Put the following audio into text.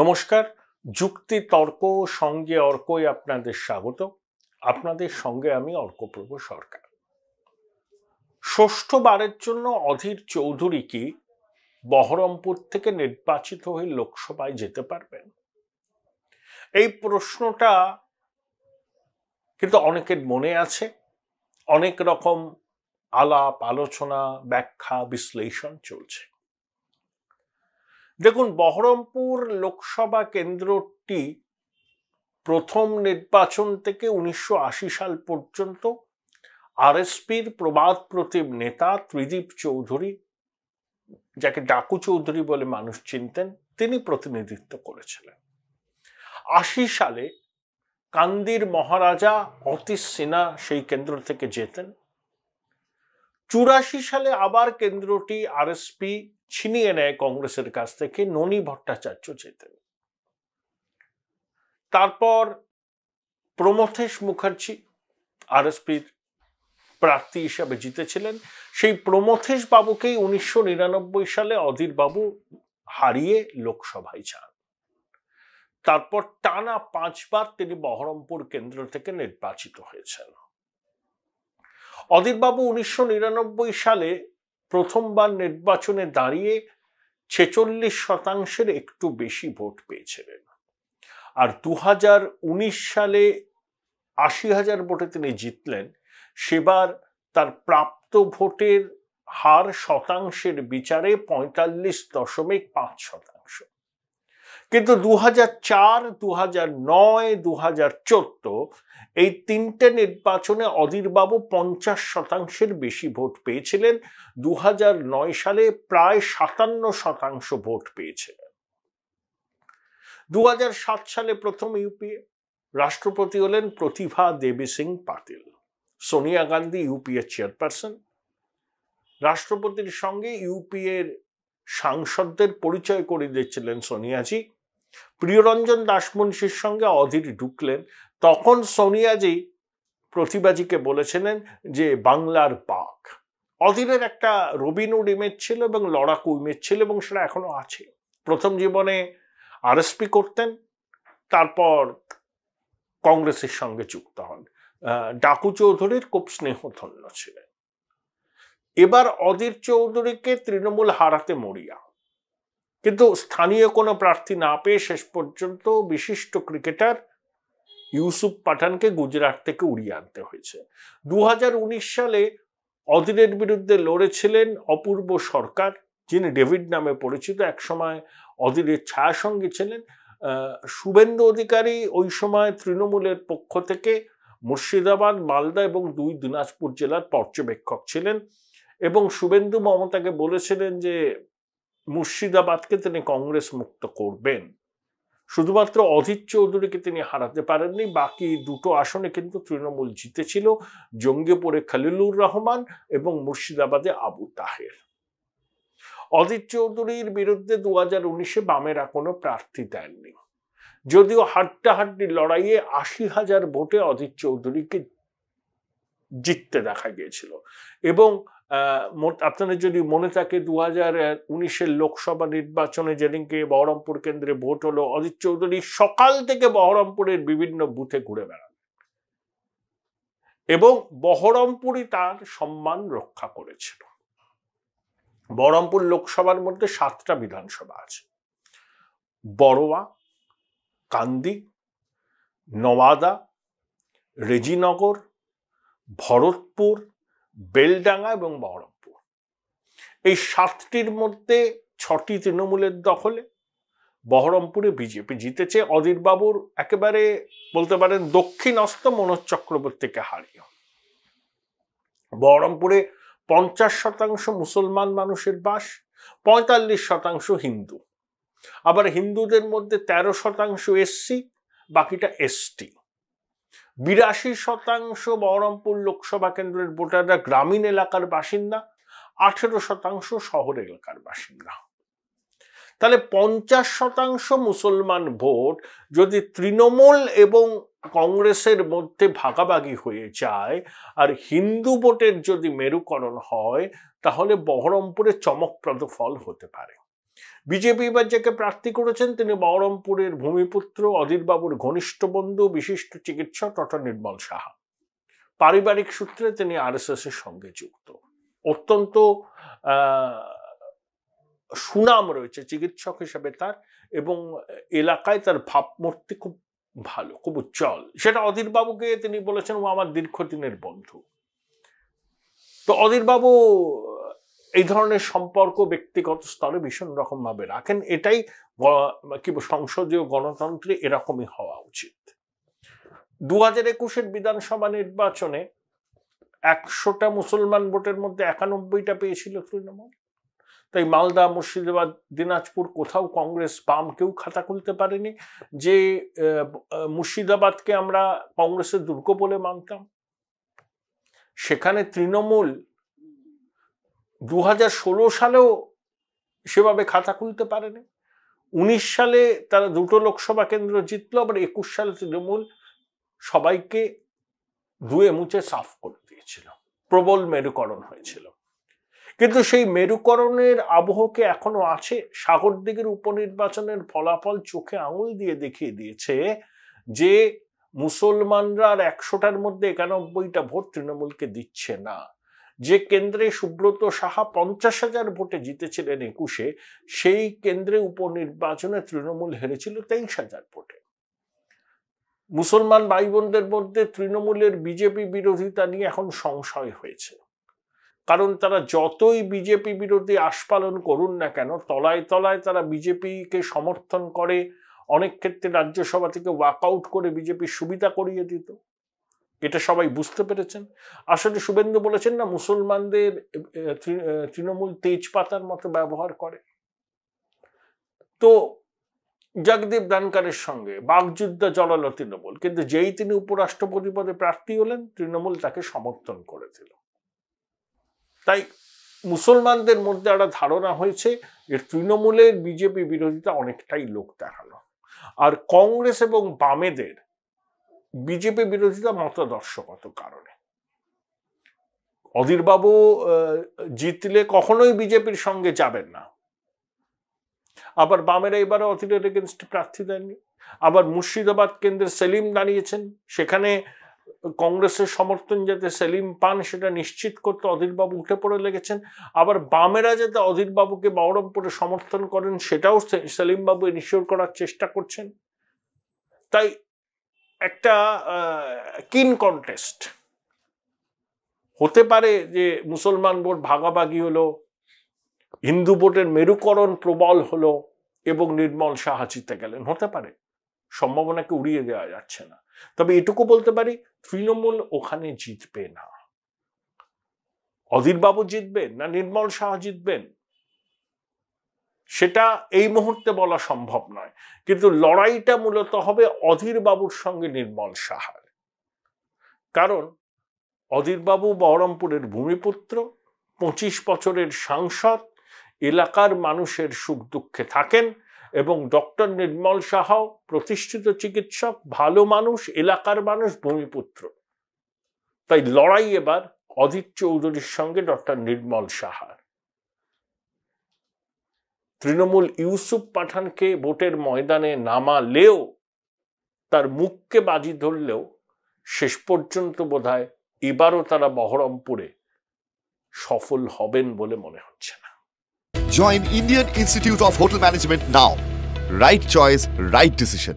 নমস্কার। যুক্তি তর্ক সঙ্গে অর্কই আপনাদের স্বাগত। আপনাদের সঙ্গে আমি অর্কপ্রভ সরকার। ষষ্ঠবারের জন্য অধীর চৌধুরী কি বহরমপুর থেকে নির্বাচিত হয়ে লোকসভায় যেতে পারবেন? এই প্রশ্নটা কিন্তু অনেকের মনে আছে। অনেক রকম আলাপ আলোচনা ব্যাখ্যা বিশ্লেষণ চলছে। দেখুন, বহরমপুর লোকসভা কেন্দ্রটি প্রথম নির্বাচন থেকে 1980 সাল পর্যন্ত আরএসপির প্রবাদ প্রতিম নেতা ত্রিদীপ চৌধুরী, যাকে ডাকু চৌধুরী বলে মানুষ চিনতেন, তিনি প্রতিনিধিত্ব করেছিলেন। 80 সালে কান্দির মহারাজা অতীশ সিনহা সেই কেন্দ্র থেকে জেতেন। 84 সালে আবার কেন্দ্রটি আরএসপি ছিনিয়ে নেয় কংগ্রেসের কাছ থেকে, ননী ভট্টাচার্য জেতেন। তারপর প্রমথেশ মুখার্জি আরএসপির প্রার্থী হিসাবে জিতেছিলেন। সেই প্রমথেশ বাবুকেই 1999 সালে অধীর বাবু হারিয়ে লোকসভায় যান। তারপর টানা 5 বার তিনি বহরমপুর কেন্দ্র থেকে নির্বাচিত হয়েছেন। অধীর বাবু 1999 সালে প্রথমবার নির্বাচনে দাঁড়িয়ে 46% একটু বেশি ভোট পেয়েছিলেন। আর 2019 সালে 80,000 ভোটে তিনি জিতলেন। সেবার তার প্রাপ্ত ভোটের হার শতাংশের বিচারে 45.5%। কিন্তু 2004, 2009, 2014 এই তিনটে নির্বাচনে অধীর বাবু 50% বেশি ভোট পেয়েছিলেন। 2009 সালে প্রায় 57% ভোট পেয়েছিলেন। 2007 সালে প্রথম ইউপিএ রাষ্ট্রপতি হলেন প্রতিভা দেবী সিং পাটিল। Sonia Gandhi UPA chairperson. রাষ্ট্রপতির সঙ্গে ইউপিএর সাংসদদের পরিচয় করে দিয়েছিলেন সোনিয়াজি। প্রিয়রঞ্জন দাসমুন্সির সঙ্গে অধীর ঢুকলেন। তখন সোনিয়াজি প্রতিভাজিকে বলেছিলেন যে বাংলার বাঘ। অধীরের একটা রবিনুর ইমেজ ছিল এবং লড়াকু ইমেজ ছিল, এবং সেটা এখনো আছে। প্রথম জীবনে আরএসপি করতেন, তারপর কংগ্রেসের সঙ্গে যুক্ত হন। ডাকু চৌধুরীর খুব স্নেহধন্য ছিলেন। এবার অধীর চৌধুরীকে তৃণমূল হারাতে মরিয়া, কিন্তু স্থানীয় কোনো প্রার্থী না পেয়ে শেষ পর্যন্ত বিশিষ্ট ক্রিকেটার ইউসুফ পাঠানকে গুজরাট থেকে উড়িয়ে আনতে হয়েছে। 2019 সালে অধীরের বিরুদ্ধে লড়েছিলেন অপূর্ব সরকার, যিনি ডেভিড নামে পরিচিত, একসময় অধীরের ছায়াসঙ্গী ছিলেন। শুভেন্দু অধিকারী ওই সময় তৃণমূলের পক্ষ থেকে মুর্শিদাবাদ, মালদা এবং 2 দিনাজপুর জেলার পর্যবেক্ষক ছিলেন, এবং শুভেন্দু মমতাকে বলেছিলেন যে মুর্শিদাবাদকে তিনি কংগ্রেস মুক্ত করবেন। শুধুমাত্র অধীর চৌধুরীকে তিনি হারাতে পারেননি। বাকি 2টো আসনে কিন্তু তৃণমূল জিতেছিল, জঙ্গিপুরে খলিলুর রহমান এবং মুর্শিদাবাদে আবু তাহের। অধীর চৌধুরীর বিরুদ্ধে 2019-এ বামেরা কোনো প্রার্থী দেননি, যদিও হাড্ডাহাড্ডি লড়াইয়ে 80,000 ভোটে অধীর চৌধুরীকে জিততে দেখা গিয়েছিল। এবং আপনাদের যদি মনে থাকে, 2019-এর লোকসভা নির্বাচনে যেদিনকে বহরমপুর কেন্দ্রে ভোট হলো, অধীর চৌধুরী সকাল থেকে বহরমপুরের বিভিন্ন বুথে ঘুরে বেড়ান এবং বহরমপুরই তার সম্মান রক্ষা করেছিল। বহরমপুর লোকসভার মধ্যে 7টা বিধানসভা আছে: বড়োয়া, কান্দি, নওয়াদা, রেজিনগর, ভরতপুর, বেলডাঙ্গা এবং বহরমপুর। এই 7টির মধ্যে 6টি তৃণমূলের দখলে। বহরমপুরে বিজেপি জিতেছে অধীর বাবুর একেবারে বলতে পারেন দক্ষিণস্থ মনোজ চক্রবর্তীকে হারিয়ে। বহরমপুরে 50% মুসলমান মানুষের বাস, 45% হিন্দু। আবার হিন্দুদের মধ্যে 13% এসসি, বাকিটা এসটি। 82% বহরমপুর লোকসভা কেন্দ্রের ভোটাররা গ্রামীণ এলাকার বাসিন্দা, 18% শহর এলাকার বাসিন্দা। তাহলে 50% মুসলমান ভোট যদি তৃণমূল এবং কংগ্রেসের মধ্যে ভাগাভাগি হয়ে যায়, আর হিন্দু ভোটের যদি মেরুকরণ হয়, তাহলে বহরমপুরে চমকপ্রদ ফল হতে পারে। বিজেপি এবার যাকে প্রার্থী করেছেন তিনি বহরমপুরের ভূমিপুত্র অধীরবাবুর ঘনিষ্ঠ বন্ধু বিশিষ্ট চিকিৎসক ডক্টর নির্মল সাহা। পারিবারিক সূত্রে তিনি আরএসএস এর সঙ্গে যুক্ত, অত্যন্ত সুনাম রয়েছে চিকিৎসক হিসেবে তার, এবং এলাকায় তার ভাবমূর্তি খুব ভালো, খুব উজ্জ্বল। সেটা অধীরবাবুকে তিনি বলেছেন ও আমার দীর্ঘদিনের বন্ধু। তো অধীরবাবু এই ধরনের সম্পর্ক ব্যক্তিগত স্তরে ভীষণ রকম ভাবে রাখেন। এটাই কি সংসদীয় গণতন্ত্রে এরকমই হওয়া উচিত। 2021 বিধানসভা নির্বাচনে 100টা মুসলমান ভোটের মধ্যে 91টা পেয়েছিল তৃণমূল। তাই মালদা, মুর্শিদাবাদ, দিনাজপুর কোথাও কংগ্রেস বাম কেউ খাতা খুলতে পারেনি। যে মুর্শিদাবাদকে আমরা কংগ্রেসের দুর্গ বলে মানতাম, সেখানে তৃণমূল 2016 সালেও সেভাবে খাতা খুলতে পারেনি। 19 সালে তারা 2টো লোকসভা কেন্দ্র জিতলো, আবার 21 সালে তৃণমূল সবাইকে ধুয়ে মুছে সাফ করে দিয়েছিল, প্রবল মেরুকরণ হয়েছিল। কিন্তু সেই মেরুকরণের আবহকে এখনো আছে। সাগরদিঘির উপনির্বাচনের ফলাফল চোখে আঙুল দিয়ে দেখিয়ে দিয়েছে যে মুসলমানরা আর 100টার মধ্যে 91টা ভোট তৃণমূলকে দিচ্ছে না। যে কেন্দ্রে সুব্রত সাহা 50,000 ভোটে জিতেছিলেন 21-এ, সেই কেন্দ্রে উপনির্বাচনে তৃণমূল হেরেছিল 23,000 ভোটে। মুসলমান ভাই বোনদের মধ্যে তৃণমূলের বিজেপি বিরোধিতা নিয়ে এখন সংশয় হয়েছে, কারণ তারা যতই বিজেপি বিরোধী আস্ফালন করুন না কেন, তলায় তলায় তারা বিজেপিকে সমর্থন করে। অনেক ক্ষেত্রে রাজ্যসভা থেকে ওয়াকআউট করে বিজেপির সুবিধা করিয়ে দিত, এটা সবাই বুঝতে পেরেছেন। আসলে শুভেন্দু বলেছেন না, মুসলমানদের তৃণমূল তেজপাতার মতো ব্যবহার করে। তো জগদীপ ধনকরের সঙ্গে বাগযুদ্ধ জড়ালো তৃণমূল, কিন্তু যেই তিনি উপরাষ্ট্রপতি পদে প্রার্থী হলেন তৃণমূল তাকে সমর্থন করে দিল। তাই মুসলমানদের মধ্যে একটা ধারণা হয়েছে যে তৃণমূলের বিজেপি বিরোধিতা অনেকটাই লোক দেখানো, আর কংগ্রেস এবং বামেদের বিজেপি বিরোধিতা মতাদর্শগত কারণে। অধীরবাবু জিতলে কখনোই বিজেপির সঙ্গে যাবেন না, আবার বামেরা এবারে অধীরের এগেনস্টে প্রার্থী দেননি। আবার মুর্শিদাবাদ কেন্দ্রে সেলিম দাঁড়িয়েছেন, সেখানে কংগ্রেসের সমর্থন যাতে সেলিম পান সেটা নিশ্চিত করতে অধীরবাবু উঠে পড়ে লেগেছেন। আবার বামেরা যাতে অধীরবাবুকে বহরমপুরে সমর্থন করেন সেটাও সেলিম বাবু এনশিওর করার চেষ্টা করছেন। তাই একটা কিন কন্টেস্ট হতে পারে যে মুসলমান ভোট ভাগাভাগি হলো, হিন্দু ভোটের মেরুকরণ প্রবল হলো এবং নির্মল সাহা জিতে গেলেন, হতে পারে, সম্ভাবনাকে উড়িয়ে দেওয়া যাচ্ছে না। তবে এটুকু বলতে পারি, তৃণমূল ওখানে জিতবে না। অধীরবাবু জিতবেন না নির্মল সাহা জিতবেন সেটা এই মুহূর্তে বলা সম্ভব নয়, কিন্তু লড়াইটা মূলত হবে অধীরবাবুর সঙ্গে নির্মল সাহার। কারণ অধীরবাবু বহরমপুরের ভূমিপুত্র, 25 বছরের সাংসদ, এলাকার মানুষের সুখ দুঃখে থাকেন, এবং ডক্টর নির্মল সাহাও প্রতিষ্ঠিত চিকিৎসক, ভালো মানুষ, এলাকার মানুষ, ভূমিপুত্র। তাই লড়াই এবার অধীর চৌধুরীর সঙ্গে ডক্টর নির্মল সাহার। তৃণমূল ইউসুফ পাঠানকে ভোটের ময়দানে নামালেও, তার মুখকে বাজি ধরলেও শেষ পর্যন্ত বোধহয় এবারও তারা বহরমপুরে সফল হবেন বলে মনে হচ্ছে না। Join Indian Institute of Hotel Management now. Right choice, right decision.